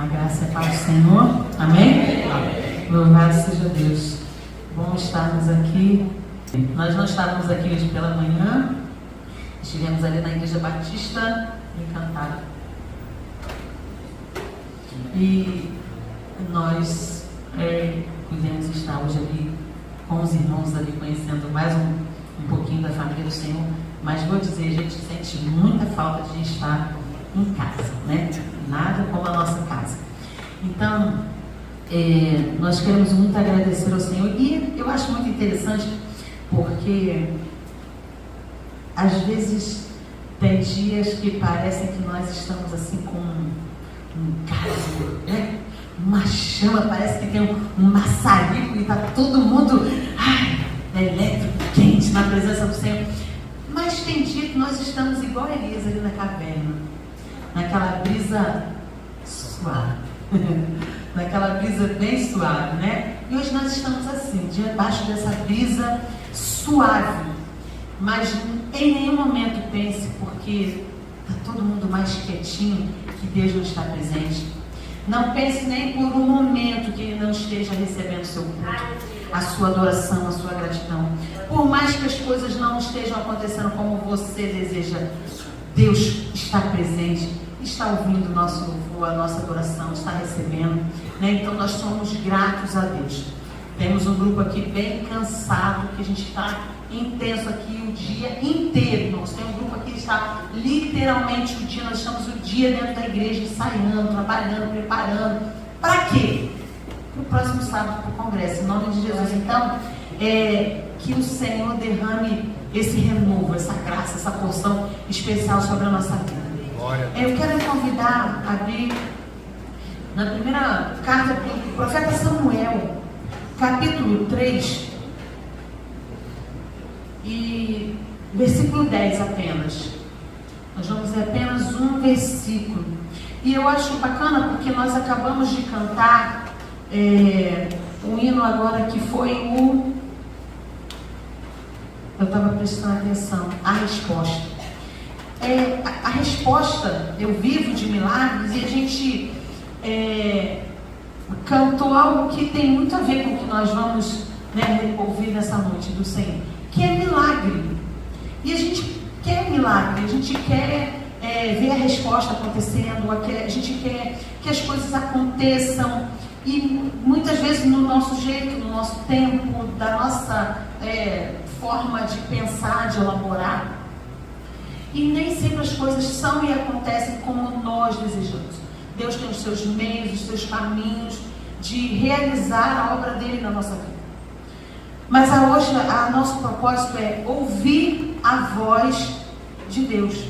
A graça é para o Senhor. Amém? Amém. Louvado seja Deus. Bom estarmos aqui. Nós não estávamos aqui hoje pela manhã. Estivemos ali na Igreja Batista em Cantar. E nós pudemos estar hoje ali com os irmãos ali, conhecendo mais um pouquinho da família do Senhor. Mas vou dizer, a gente sente muita falta de estar em casa, né? Nada como a nossa casa. Então, nós queremos muito agradecer ao Senhor. E eu acho muito interessante, porque às vezes tem dias que parecem que nós estamos assim com um gás, né? Uma chama, parece que tem um maçarico e está todo mundo elétrico, quente na presença do Senhor. Mas tem dia que nós estamos igual a Elias ali na caverna, naquela brisa suave, naquela brisa bem suave, né? E hoje nós estamos assim, debaixo dessa brisa suave. Mas em nenhum momento pense, porque está todo mundo mais quietinho, que Deus não está presente. Não pense nem por um momento que Ele não esteja recebendo o seu culto, a sua adoração, a sua gratidão. Por mais que as coisas não estejam acontecendo como você deseja, Deus está presente, está ouvindo o nosso louvor, a nossa adoração, está recebendo, né? Então nós somos gratos a Deus. Temos um grupo aqui bem cansado, que a gente está intenso aqui o dia inteiro, irmãos. Tem um grupo aqui que está literalmente o dia, nós estamos o dia dentro da igreja, ensaiando, trabalhando, preparando. Para quê? Para o próximo sábado, para o congresso, em nome de Jesus. Então, que o Senhor derrame esse renovo, essa graça, essa porção especial sobre a nossa vida. Eu quero convidar a abrir na primeira carta do profeta Samuel, capítulo 3, e versículo 10 apenas. Nós vamos ler apenas um versículo. E eu acho bacana porque nós acabamos de cantar um hino agora que foi o... Eu estava prestando atenção. A resposta. A resposta, eu vivo de milagres, e a gente cantou algo que tem muito a ver com o que nós vamos, né, ouvir nessa noite do Senhor, que é milagre. E a gente quer milagre, a gente quer ver a resposta acontecendo, a gente quer que as coisas aconteçam, e muitas vezes no nosso jeito, no nosso tempo, da nossa forma de pensar, de elaborar. E nem sempre as coisas são e acontecem como nós desejamos. Deus tem os seus meios, os seus caminhos de realizar a obra dele na nossa vida. Mas hoje nosso propósito é ouvir a voz de Deus.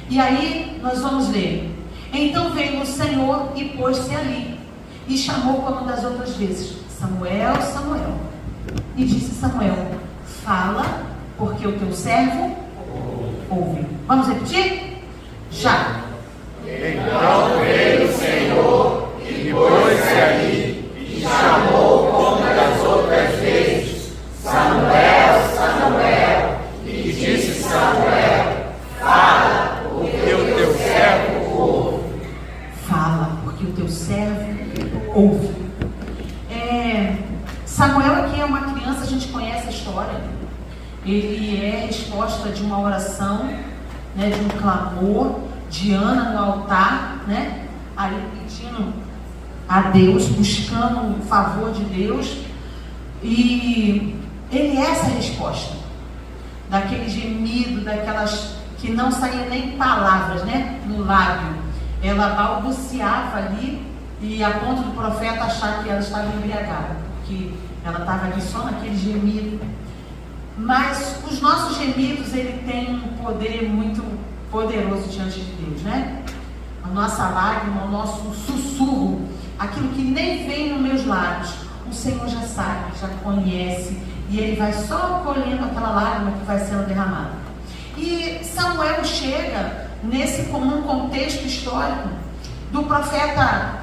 E aí nós vamos ler. Então veio o Senhor e pôs-se ali, e chamou como das outras vezes: Samuel, Samuel. E disse Samuel: fala, porque o teu servo ouve. Vamos repetir? Já. Então veio o Senhor e pôs-se ali, e chamou como das outras vezes: Samuel, Samuel. E disse Samuel: fala, porque o teu servo ouve. Fala, porque o teu servo ouve. Samuel aqui é uma criança, a gente conhece a história. Ele é resposta de uma oração, né, de um clamor de Ana no altar, né, ali pedindo a Deus, buscando o favor de Deus. E ele é essa resposta, daquele gemido, daquelas que não saía nem palavras, né, no lábio. Ela balbuciava ali, e a ponto do profeta achar que ela estava embriagada, porque ela estava ali só naquele gemido. Mas os nossos gemidos, ele tem um poder muito poderoso diante de Deus, né? A nossa lágrima, o nosso sussurro, aquilo que nem vem nos meus lábios, o Senhor já sabe, já conhece, e Ele vai só colhendo aquela lágrima que vai sendo derramada. E Samuel chega nesse comum contexto histórico do profeta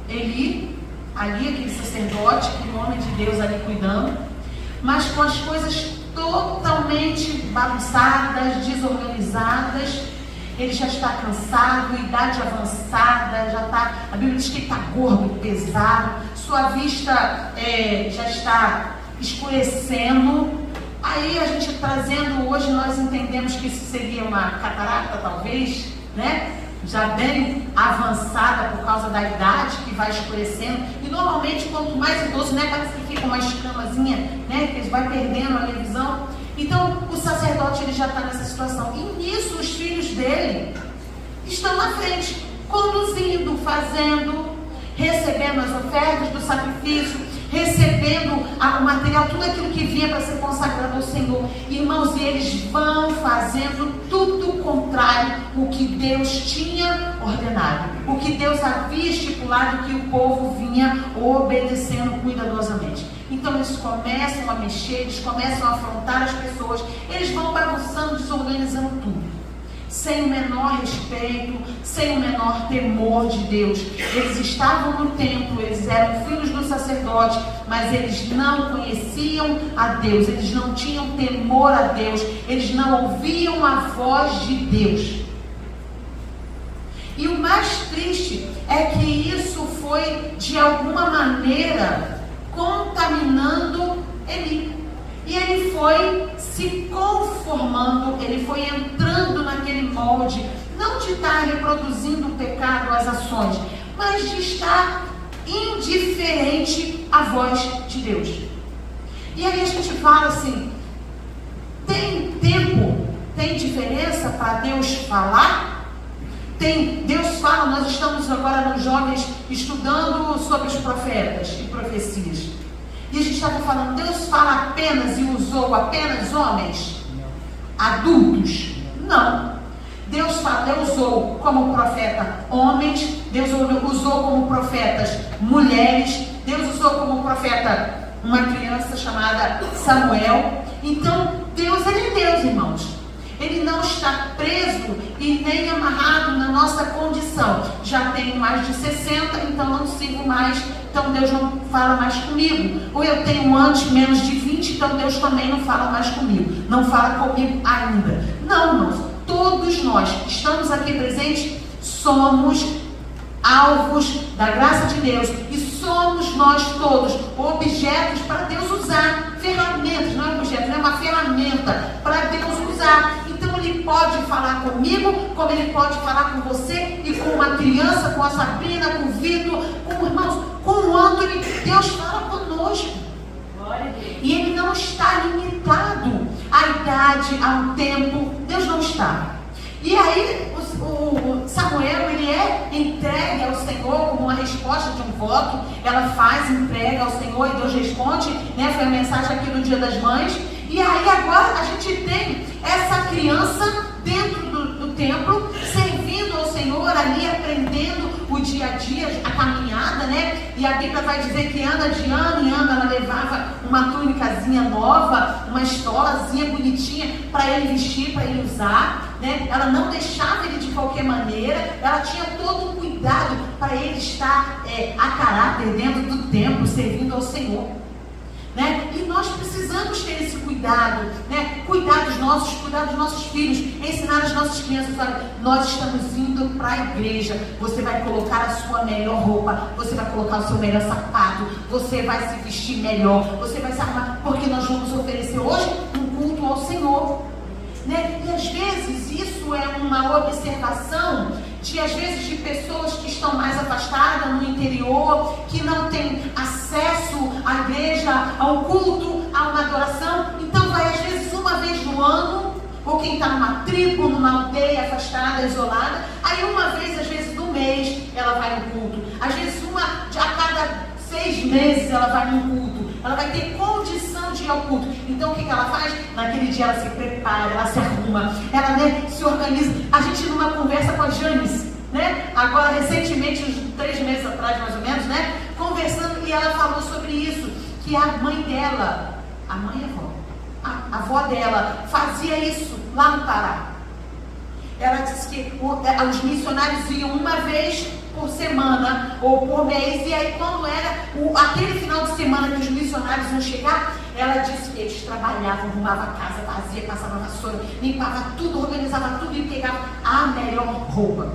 Eli, ali aquele sacerdote, aquele homem de Deus ali cuidando, mas com as coisas totalmente bagunçadas, desorganizadas. Ele já está cansado, idade avançada, já está A Bíblia diz que ele está gordo, pesado, sua vista já está escurecendo. Aí a gente trazendo, hoje nós entendemos que isso seria uma catarata talvez, né? Já bem avançada por causa da idade que vai escurecendo. E normalmente quanto mais idoso, né, parece que fica uma escamazinha, né, que ele vai perdendo a visão. Então o sacerdote ele já está nessa situação. E nisso os filhos dele estão na frente, conduzindo, fazendo, recebendo as ofertas do sacrifício, recebendo o material, tudo aquilo que vinha para ser consagrado ao Senhor. Irmãos, e eles vão fazendo tudo contrário o que Deus tinha ordenado, o que Deus havia estipulado que o povo vinha obedecendo cuidadosamente. Então eles começam a mexer, eles começam a afrontar as pessoas, eles vão bagunçando, desorganizando tudo, sem o menor respeito, sem o menor temor de Deus. Eles estavam no templo, eles eram filhos do sacerdote, mas eles não conheciam a Deus, eles não tinham temor a Deus, eles não ouviam a voz de Deus. E o mais triste é que isso foi, de alguma maneira, contaminando Eli. E ele foi se conformando, ele foi entrando naquele molde, não de estar reproduzindo o pecado, as ações, mas de estar indiferente à voz de Deus. E aí a gente fala assim, tem tempo, tem diferença para Deus falar? Deus fala, nós estamos agora nos jovens estudando sobre os profetas e profecias. E a gente estava falando, Deus fala apenas e usou apenas homens? Adultos? Não. Deus usou como profeta homens, Deus usou como profetas mulheres, Deus usou como profeta uma criança chamada Samuel. Então, Deus, ele é Deus, irmãos. Ele não está preso e nem amarrado na nossa condição. Já tenho mais de 60, então não sirvo mais, então Deus não fala mais comigo. Ou eu tenho antes menos de 20, então Deus também não fala mais comigo. Não fala comigo ainda. Não, irmãos, todos nós que estamos aqui presentes somos alvos da graça de Deus e somos nós todos objetos para Deus usar, ferramentas, não é objeto, não é uma ferramenta para Deus usar. Então ele pode falar comigo, como ele pode falar com você e com uma criança, com a Sabrina, com o Vitor, com irmãos, com o Anthony. Deus fala conosco. E ele não está limitado à idade, ao tempo. Deus não está. E aí o Samuel, ele é entregue ao Senhor como uma resposta de um voto. Ela faz entrega ao Senhor e Deus responde, né? Foi a mensagem aqui no Dia das Mães. E aí agora a gente tem essa criança dentro do templo, servindo ao Senhor ali, aprendendo o dia a dia, a caminhada, né? E a Bíblia vai dizer que anda de ano em ano ela levava uma túnicazinha nova, uma estolazinha bonitinha para ele vestir, para ele usar, né? Ela não deixava ele de qualquer maneira, ela tinha todo um cuidado para ele estar a caráter dentro do templo, servindo ao Senhor. Né? E nós precisamos ter esse cuidado, né? Cuidar dos nossos filhos, ensinar as nossas crianças. Olha, nós estamos indo para a igreja, você vai colocar a sua melhor roupa, você vai colocar o seu melhor sapato, você vai se vestir melhor, você vai se arrumar, porque nós vamos oferecer hoje um culto ao Senhor, né? E às vezes isso é uma observação às vezes de pessoas que estão mais afastadas no interior, que não têm acesso à igreja, ao culto, a uma adoração. Então vai às vezes uma vez no ano, ou quem está numa tribo, numa aldeia afastada, isolada, aí uma vez às vezes no mês ela vai no culto, às vezes a cada 6 meses ela vai no culto, ela vai ter condição de ir ao culto. Então o que ela faz? Naquele dia ela se prepara, ela se arruma, ela, né, se organiza. A gente numa conversa com a Janice, né, agora recentemente, uns 3 meses atrás mais ou menos, né, conversando, e ela falou sobre isso, que a mãe dela, a avó dela fazia isso lá no Pará. Ela disse que os missionários iam uma vez por semana ou por mês, e aí quando era aquele final de semana que os missionários iam chegar, ela disse que eles trabalhavam, arrumavam a casa vazia, passavam vassoura, limpava tudo, organizava tudo e pegava a melhor roupa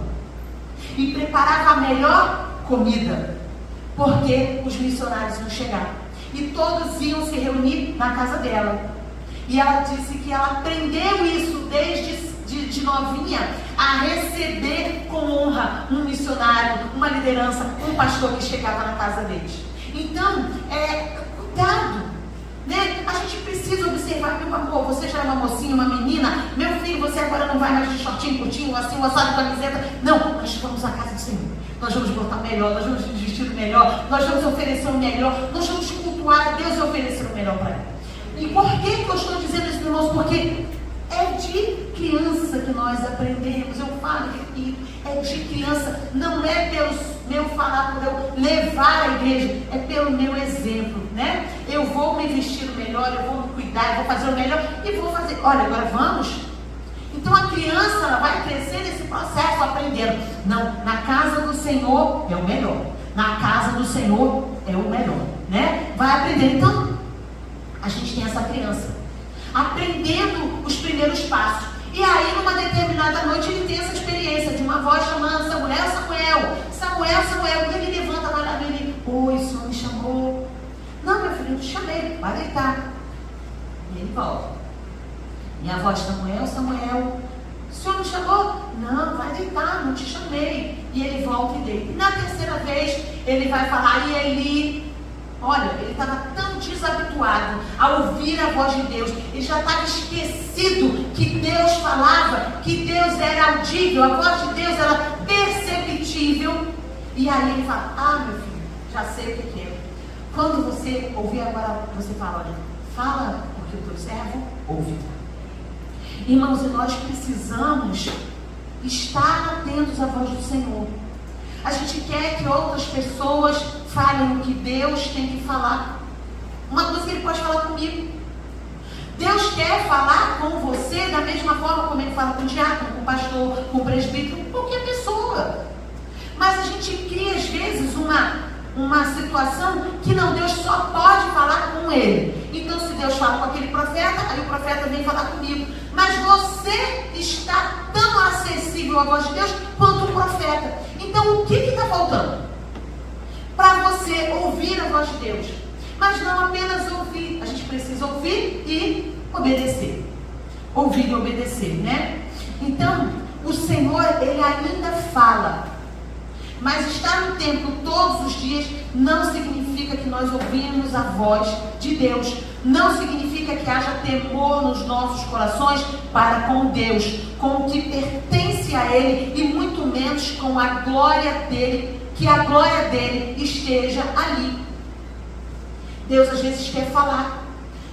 e preparava a melhor comida, porque os missionários iam chegar. E todos iam se reunir na casa dela. E ela disse que ela aprendeu isso desde de novinha, a receber com honra um missionário, uma liderança, um pastor que chegava na casa deles. Então, cuidado, né? A gente precisa observar, meu amor, você já é uma mocinha, uma menina, meu filho, você agora não vai mais de shortinho curtinho, assim, uma só de camiseta. Não, nós vamos à casa do Senhor. Nós vamos botar melhor, nós vamos vestir melhor, nós vamos oferecer o melhor, nós vamos cultuar a Deus e oferecer o melhor para Ele. E por que eu estou dizendo isso, irmãos? Porque é de criança que nós aprendemos. Eu falo que é de criança, não é pelo meu falar, por eu levar a igreja, é pelo meu exemplo, né? Eu vou me vestir melhor, eu vou me cuidar, eu vou fazer o melhor e vou fazer. Olha, agora vamos. Então a criança, ela vai crescer nesse processo, aprendendo. Não, na casa do Senhor é o melhor. Na casa do Senhor é o melhor, né? Vai aprender. Então, a gente tem essa criança aprendendo os primeiros passos. E aí, numa determinada noite, ele tem essa experiência de uma voz chamando Samuel, Samuel, Samuel, Samuel. E ele levanta, vai lá nele. Oi, o Senhor me chamou. Não, meu filho, eu te chamei, vai deitar. E ele volta. E a voz, Samuel, Samuel, o Senhor me chamou? Não, vai deitar, não te chamei. E ele volta e deita. E na terceira vez, ele vai falar, e Eli, olha, ele estava tão desabituado a ouvir a voz de Deus, ele já estava esquecido que Deus falava, que Deus era audível, a voz de Deus era perceptível. E aí ele fala, ah, meu filho, já sei o que é. Quando você ouvir agora, você fala, olha, fala, porque o teu servo ouve. Irmãos, e nós precisamos estar atentos à voz do Senhor. A gente quer que outras pessoas falem o que Deus tem que falar. Uma coisa que Ele pode falar comigo. Deus quer falar com você da mesma forma como Ele fala com o diácono, com o pastor, com o presbítero, com qualquer pessoa. Mas a gente cria às vezes uma situação que não, Deus só pode falar com ele. Então, se Deus fala com aquele profeta, aí o profeta vem falar comigo. Mas você está tão acessível à voz de Deus quanto o profeta. Então, o que está faltando? Para você ouvir a voz de Deus. Mas não apenas ouvir. A gente precisa ouvir e obedecer. Ouvir e obedecer, né? Então, o Senhor, Ele ainda fala. Mas estar no templo todos os dias não significa que nós ouvimos a voz de Deus. Não significa que haja temor nos nossos corações para com Deus, com o que pertence a Ele, e muito menos com a glória dEle, que a glória dEle esteja ali. Deus às vezes quer falar,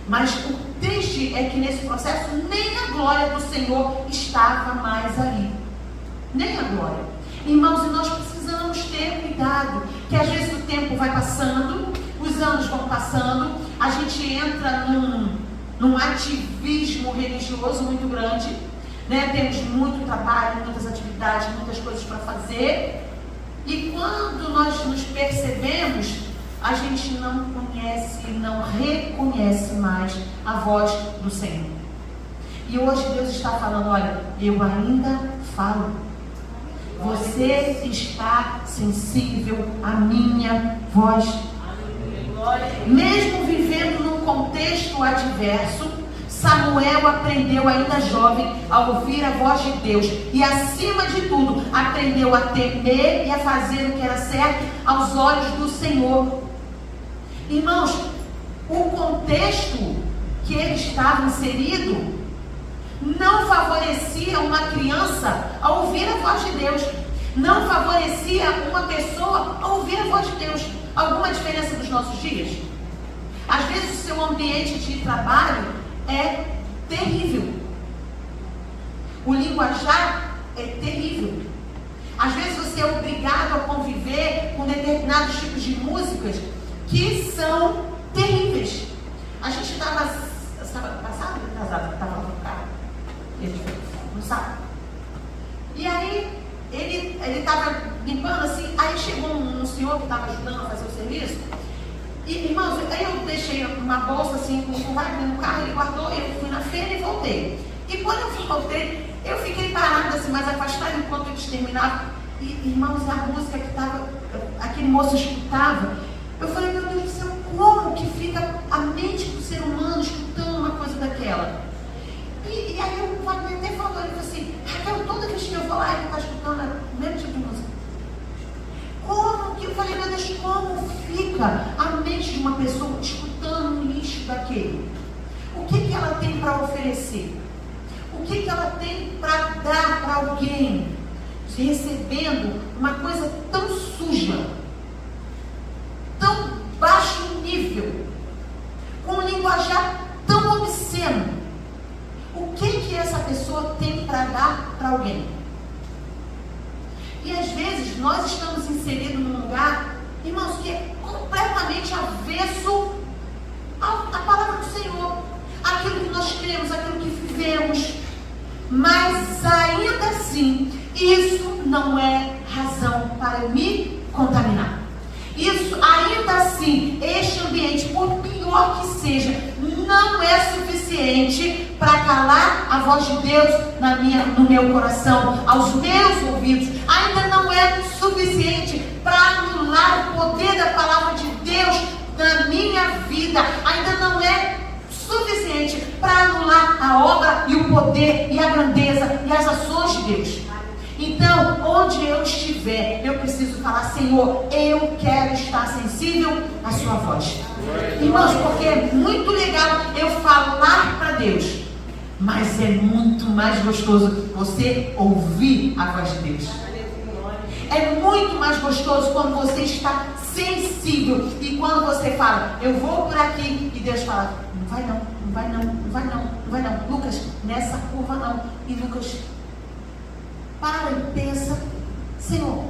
mas o triste é que nesse processo nem a glória do Senhor estava mais ali. Nem a glória. Irmãos, e nós precisamos ter cuidado, que às vezes o tempo vai passando, os anos vão passando, a gente entra num ativismo religioso muito grande, né? Temos muito trabalho, muitas atividades, muitas coisas para fazer, e quando nós nos percebemos, a gente não conhece, não reconhece mais a voz do Senhor. E hoje Deus está falando, olha, eu ainda falo. Você está sensível à minha voz. Mesmo vivendo num contexto adverso, Samuel aprendeu ainda jovem a ouvir a voz de Deus. E acima de tudo, aprendeu a temer e a fazer o que era certo aos olhos do Senhor. Irmãos, o contexto que ele estava inserido não favorecia uma criança a ouvir a voz de Deus. Não favorecia uma pessoa a ouvir a voz de Deus. Alguma diferença dos nossos dias? Às vezes o seu ambiente de trabalho é terrível. O linguajar é terrível. Às vezes você é obrigado a conviver com determinados tipos de músicas que são terríveis. A gente estava sábado passado, estava no carro. Não sabe. E aí ele estava limpando assim, aí chegou um senhor que estava ajudando a fazer o serviço. E, irmãos, aí eu deixei uma bolsa assim com o Wagner no carro, ele guardou, eu fui na feira e voltei. E quando eu voltei, eu fiquei parada assim, mais afastada enquanto eles terminavam. E, irmãos, a música que estava moço escutava. Eu falei, meu Deus do céu, como que fica a mente do ser humano escutando uma coisa daquela? E aí o Wagner até falou, ele falou assim, Raquel, toda vez que eu vou lá, ele está escutando o mesmo tipo de música. Como que, eu falei, meu Deus, como fica a mente de uma pessoa escutando um lixo daquele? O que ela tem para oferecer? O que ela tem para dar para alguém? Recebendo uma coisa tão suja, tão baixo nível, com um linguajar tão obsceno. O que essa pessoa tem para dar para alguém? E às vezes nós estamos inseridos num lugar, irmãos, que é completamente avesso à palavra do Senhor, aquilo que nós cremos, aquilo que vivemos. Mas ainda assim, isso não é razão para eu me contaminar. Isso, ainda assim, este ambiente, por pior que seja, não é suficiente para calar a voz de Deus no meu coração, aos meus ouvidos. Ainda não é suficiente para anular o poder da palavra de Deus na minha vida. Ainda não é suficiente para anular a obra e o poder e a grandeza e as ações de Deus. Então, onde eu estiver, eu preciso falar, Senhor, eu quero estar sensível à sua voz. Irmãos, porque é muito legal eu falar para Deus, mas é muito mais gostoso você ouvir a voz de Deus. É muito mais gostoso quando você está sensível e quando você fala, eu vou por aqui, e Deus fala, não vai não, não vai não, não vai não, não vai não. Lucas, nessa curva não. E Lucas para e pensa, Senhor,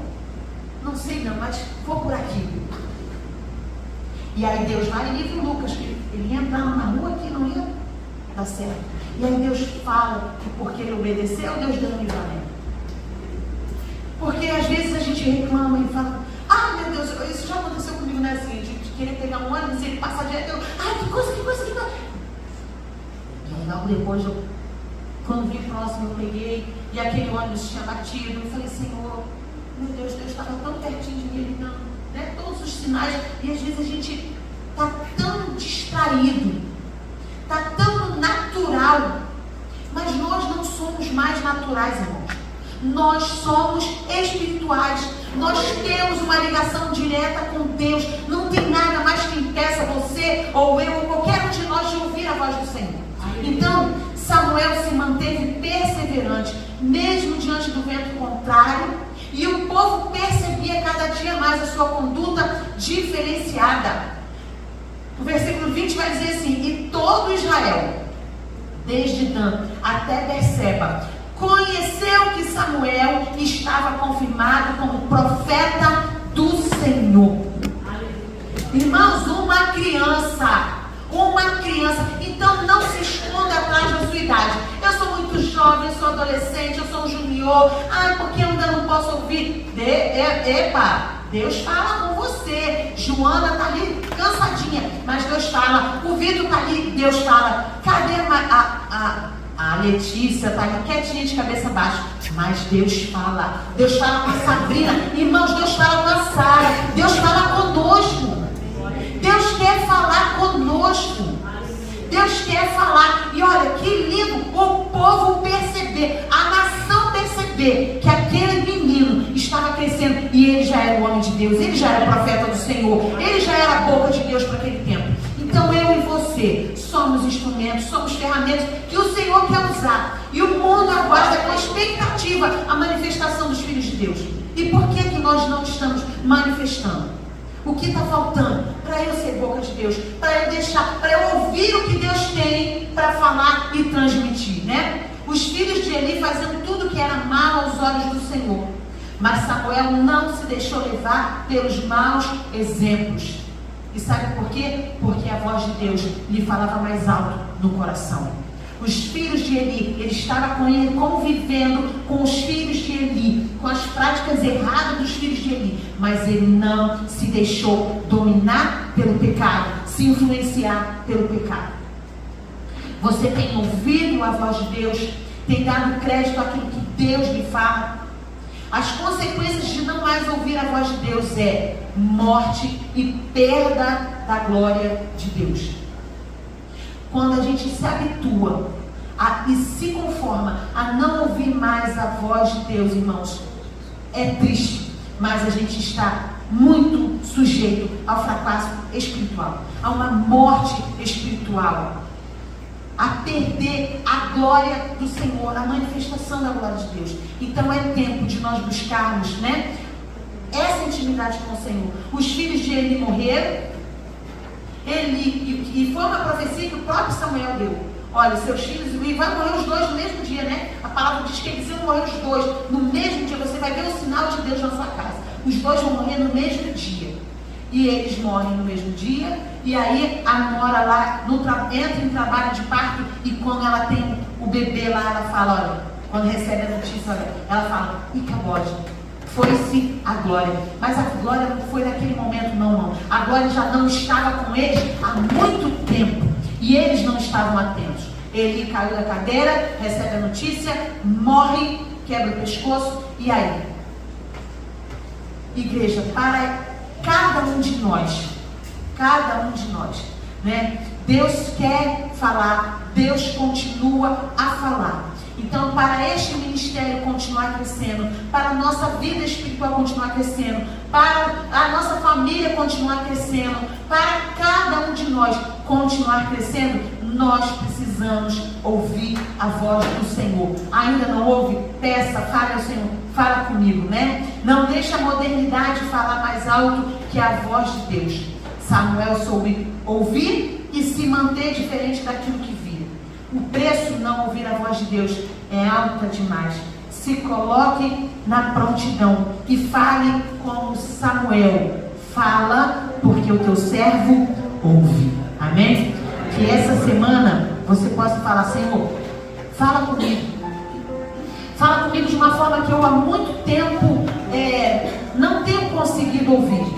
não sei não, mas vou por aqui. E aí Deus vai e livra o Lucas, que ele ia entrar na rua que não ia dar certo. E aí Deus fala que porque ele obedeceu, Deus deu um livramento. Porque às vezes a gente reclama e fala, ah, meu Deus, isso já aconteceu comigo, né, assim, de querer pegar um ônibus e ele passar direto, que coisa. E aí logo depois, quando vim próximo, eu peguei, e aquele ônibus tinha batido, eu falei, Senhor, meu Deus estava tão pertinho de mim, ele dando, né, todos os sinais, e às vezes a gente está tão distraído, está tão natural, mas nós não somos mais naturais, irmãos. Nós somos espirituais, nós temos uma ligação direta com Deus. Não tem nada mais que impeça você, ou eu, ou qualquer um de nós de ouvir a voz do Senhor. Então, Samuel se manteve perseverante, mesmo diante do vento contrário, e o povo percebia cada dia mais a sua conduta diferenciada. O versículo 20 vai dizer assim, e todo Israel, desde Dan até Berseba, conheceu que Samuel estava confirmado como profeta do Senhor. Irmãos, uma criança. Então não se esconda atrás da sua idade. Eu sou muito jovem, eu sou adolescente, eu sou um junior. Porque eu ainda não posso ouvir. Deus fala com você. Joana está ali cansadinha, mas Deus fala. O Vitor está ali, Deus fala. Cadê a Letícia está ali quietinha de cabeça baixa, mas Deus fala. Deus fala com a Sabrina. Irmãos, Deus fala com a Sara. Deus fala conosco. Deus quer falar conosco. Deus quer falar. E olha, que lindo o povo perceber, a nação perceber que aquele menino estava crescendo e ele já era o homem de Deus, ele já era o profeta do Senhor, ele já era a boca de Deus para aquele tempo. Então eu e você somos instrumentos, somos ferramentas que o Senhor quer usar. E o mundo aguarda com expectativa a manifestação dos filhos de Deus. E por que nós não estamos manifestando? O que está faltando para eu ser boca de Deus? Para eu ouvir o que Deus tem para falar e transmitir, né? Os filhos de Eli fazendo tudo que era mal aos olhos do Senhor. Mas Samuel não se deixou levar pelos maus exemplos. E sabe por quê? Porque a voz de Deus lhe falava mais alto no coração. Os filhos de Eli, ele estava com ele convivendo com os filhos de Eli, com as práticas erradas dos filhos de Eli, mas ele não se deixou dominar pelo pecado, se influenciar pelo pecado. Você tem ouvido a voz de Deus, tem dado crédito àquilo que Deus lhe fala. As consequências de não mais ouvir a voz de Deus é morte e perda da glória de Deus. Quando a gente se habitua e se conforma a não ouvir mais a voz de Deus, irmãos, é triste, mas a gente está muito sujeito ao fracasso espiritual, a uma morte espiritual, a perder a glória do Senhor, a manifestação da glória de Deus. Então é tempo de nós buscarmos, né, essa intimidade com o Senhor. Os filhos de Eli morreram, e foi uma profecia que o próprio Samuel deu. Olha, seus filhos, e vai morrer os dois no mesmo dia, né? A palavra diz que eles iam morrer os dois no mesmo dia. Você vai ver o sinal de Deus na sua casa. Os dois vão morrer no mesmo dia. E eles morrem no mesmo dia. E aí a nora lá entra em trabalho de parto. E quando ela tem o bebê lá, ela fala, olha, quando recebe a notícia, olha, ela fala, Icabode, foi-se a glória. Mas a glória não foi naquele momento, não. A glória já não estava com eles há muito tempo. E eles não estavam atentos. Ele caiu da cadeira, recebe a notícia, morre, quebra o pescoço. E aí? Igreja, para cada um de nós, né? Deus quer falar, Deus continua a falar. Então, para este ministério continuar crescendo, para a nossa vida espiritual continuar crescendo, para a nossa família continuar crescendo, para cada um de nós continuar crescendo, nós precisamos ouvir a voz do Senhor. Ainda não ouve? Peça, fale ao Senhor, fala comigo, né? Não deixe a modernidade falar mais alto que a voz de Deus. Samuel soube ouvir e se manter diferente daquilo que via. O preço não ouvir a voz de Deus é alta demais. Se coloque na prontidão e fale como Samuel. Fala, porque o teu servo ouve. Amém? Que essa semana você possa falar, Senhor, fala comigo. Fala comigo de uma forma que eu há muito tempo não tenho conseguido ouvir.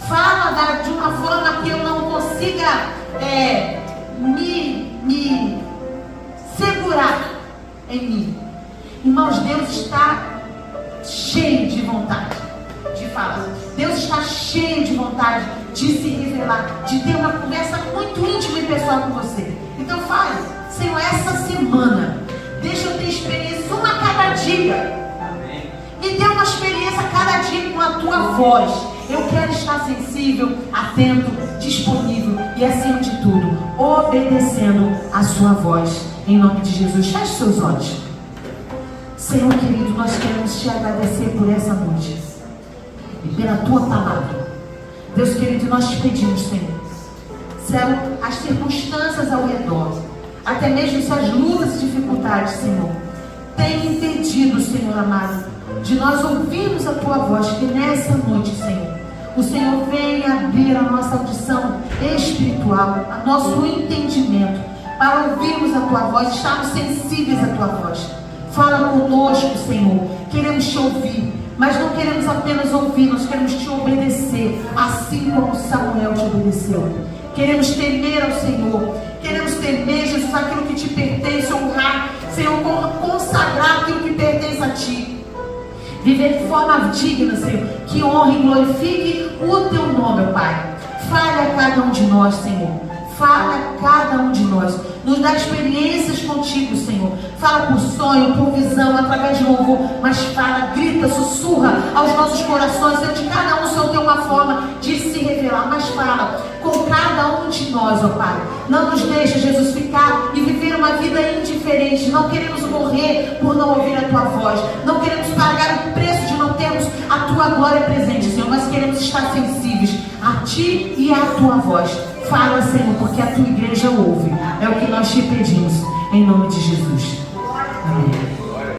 Fala de uma forma que eu não consiga me segurar em mim. Irmãos, Deus está cheio de vontade de falar. Deus está cheio de vontade de se revelar, de ter uma conversa muito íntima e pessoal com você. Então fale, Senhor, essa semana deixa eu ter experiência uma a cada dia. Me dê uma experiência a cada dia com a tua voz. Eu quero estar sensível, atento, disponível e, acima de tudo, obedecendo a sua voz. Em nome de Jesus, feche seus olhos. Senhor querido, nós queremos te agradecer por essa noite e pela tua palavra. Deus querido, nós te pedimos, Senhor, se as circunstâncias ao redor, até mesmo se as lutas e dificuldades, Senhor, têm impedido, Senhor amado, de nós ouvirmos a tua voz, que nessa noite, Senhor, o Senhor venha abrir a nossa audição espiritual, a nosso entendimento, para ouvirmos a tua voz, estarmos sensíveis à tua voz. Fala conosco, Senhor. Queremos te ouvir, mas não queremos apenas ouvir, nós queremos te obedecer, assim como Samuel te obedeceu. Queremos temer ao Senhor, queremos temer, Jesus, aquilo que te pertence, honrar, Senhor, consagrar aquilo que pertence a ti. Viver de forma digna, Senhor, que honre e glorifique o teu nome, ó Pai. Fale a cada um de nós, Senhor. Fala a cada um de nós. Nos dá experiências contigo, Senhor. Fala por sonho, por visão, através de louvor. Mas fala, grita, sussurra aos nossos corações. Senhor, de cada um, Senhor, tem uma forma de se revelar. Mas fala com cada um de nós, ó Pai. Não nos deixe, Jesus, ficar e viver uma vida indiferente. Não queremos morrer por não ouvir a tua voz. Não queremos pagar o preço de não termos a tua glória presente, Senhor. Mas queremos estar sensíveis a ti e à tua voz. Fala, Senhor, porque a tua igreja ouve. É o que nós te pedimos. Em nome de Jesus. Amém.